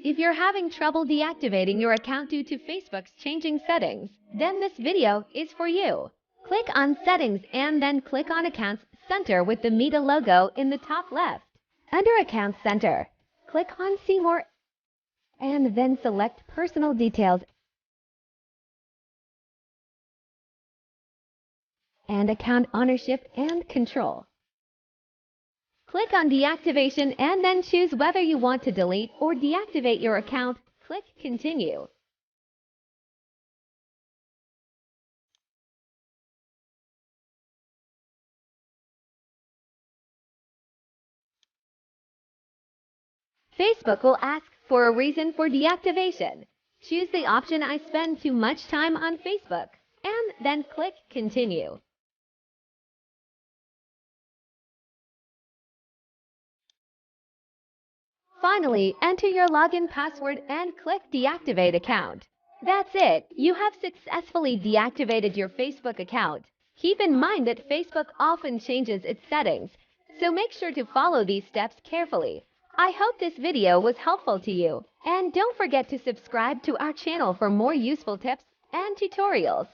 If you're having trouble deactivating your account due to Facebook's changing settings, then this video is for you. Click on Settings and then click on Accounts Center with the Meta logo in the top left. Under Accounts Center, click on See More and then select Personal Details and Account Ownership and Control. Click on Deactivation and then choose whether you want to delete or deactivate your account. Click Continue. Facebook will ask for a reason for deactivation. Choose the option I spend too much time on Facebook and then click Continue. Finally, enter your login password and click Deactivate Account. That's it. You have successfully deactivated your Facebook account. Keep in mind that Facebook often changes its settings, so make sure to follow these steps carefully. I hope this video was helpful to you, and don't forget to subscribe to our channel for more useful tips and tutorials.